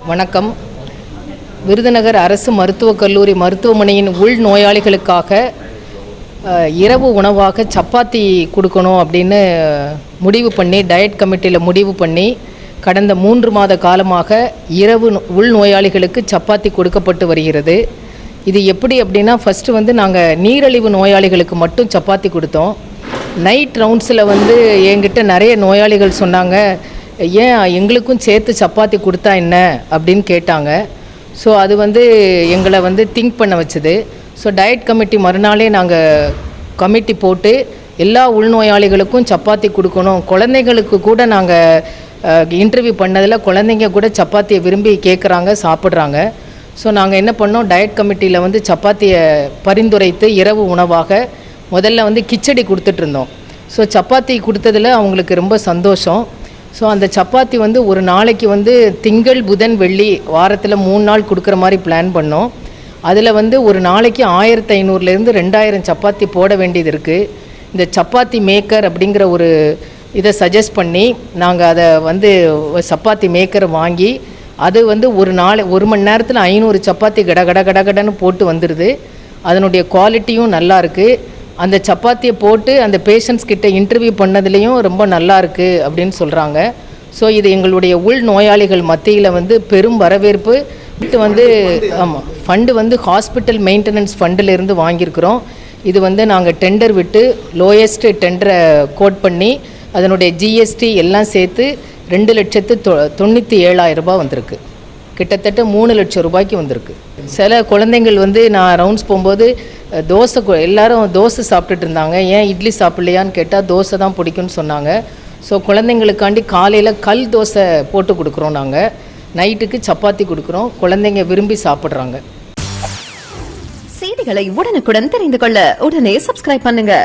வணக்கம். விருதுநகர் அரசு மருத்துவக் கல்லூரி மருத்துவமனையின் உள் நோயாளிகளுக்காக இரவு உணவாக சப்பாத்தி கொடுக்கணும் அப்படின்னு முடிவு பண்ணி டயட் கமிட்டியில் முடிவு பண்ணி கடந்த 3 மாத காலமாக இரவு உள் நோயாளிகளுக்கு சப்பாத்தி கொடுக்கப்பட்டு வருகிறது. இது எப்படி அப்படின்னா, ஃபஸ்ட்டு வந்து நாங்கள் நீரிழிவு நோயாளிகளுக்கு மட்டும் சப்பாத்தி கொடுத்தோம். நைட் ரவுண்ட்ஸில் வந்து என்கிட்ட நிறைய நோயாளிகள் சொன்னாங்க, ஏன் எங்களுக்கும் சேர்த்து சப்பாத்தி கொடுத்தா என்ன அப்படின்னு கேட்டாங்க. ஸோ அது வந்து எங்களை வந்து திங்க் பண்ண வச்சுது. ஸோ டயட் கமிட்டி மறுநாளே நாங்கள் கமிட்டி போட்டு எல்லா உள்நோயாளிகளுக்கும் சப்பாத்தி கொடுக்கணும். குழந்தைங்களுக்கு கூட நாங்கள் இன்டர்வியூ பண்ணதில் குழந்தைங்க கூட சப்பாத்தியை விரும்பி கேட்குறாங்க, சாப்பிட்றாங்க. ஸோ நாங்கள் என்ன பண்ணோம், டயட் கமிட்டியில் வந்து சப்பாத்தியை பரிந்துரைத்து இரவு உணவாக முதல்ல வந்து கிச்சடி கொடுத்துட்ருந்தோம். ஸோ சப்பாத்தி கொடுத்ததில் அவங்களுக்கு ரொம்ப சந்தோஷம். ஸோ அந்த சப்பாத்தி வந்து ஒரு நாளைக்கு வந்து திங்கள் புதன் வெள்ளி வாரத்தில் 3 நாள் கொடுக்குற மாதிரி பிளான் பண்ணோம். அதில் வந்து ஒரு நாளைக்கு 1500லேருந்து 2000 சப்பாத்தி போட வேண்டியது இருக்குது. இந்த சப்பாத்தி மேக்கர் அப்படிங்கிற ஒரு இதை சஜஸ்ட் பண்ணி நாங்கள் அதை வந்து சப்பாத்தி மேக்கரை வாங்கி அது வந்து ஒரு மணி நேரத்தில் 500 சப்பாத்தி கடன்னு போட்டு வந்துடுது. அதனுடைய குவாலிட்டியும் நல்லா இருக்குது. அந்த சப்பாத்தியை போட்டு அந்த பேஷண்ட்ஸ் கிட்ட இன்டர்வியூ பண்ணதுலேயும் ரொம்ப நல்லா இருக்குது அப்படின்னு சொல்கிறாங்க. ஸோ இது எங்களுடைய உள் நோயாளிகள் மத்தியில் வந்து பெரும் வரவேற்பு. இது வந்து ஆமாம், ஃபண்டு வந்து ஹாஸ்பிட்டல் மெயின்டெனன்ஸ் ஃபண்டிலிருந்து வாங்கியிருக்கிறோம். இது வந்து நாங்கள் டெண்டர் விட்டு லோயஸ்ட்டு டெண்டரை கோட் பண்ணி அதனுடைய ஜிஎஸ்டி எல்லாம் சேர்த்து 2,97,000 ரூபாய் வந்திருக்கு. கிட்டத்தட்ட 3 லட்சம் ரூபாய்க்கு வந்திருக்கு. சில குழந்தைங்கள் வந்து நான் ரவுண்ட்ஸ் போகும்போது எல்லாரும் தோசை சாப்பிட்டுட்டு இருந்தாங்க. ஏன் இட்லி சாப்பிட்லையான்னு கேட்டால் தோசை தான் பிடிக்கும்னு சொன்னாங்க. ஸோ குழந்தைங்களுக்காண்டி காலையில் கல் தோசை போட்டு கொடுக்குறோம். நாங்கள் நைட்டுக்கு சப்பாத்தி கொடுக்குறோம். குழந்தைங்க விரும்பி சாப்பிட்றாங்க. செய்திகளை உடனுக்குடன் தெரிந்து கொள்ள உடனே சப்ஸ்கிரைப் பண்ணுங்க.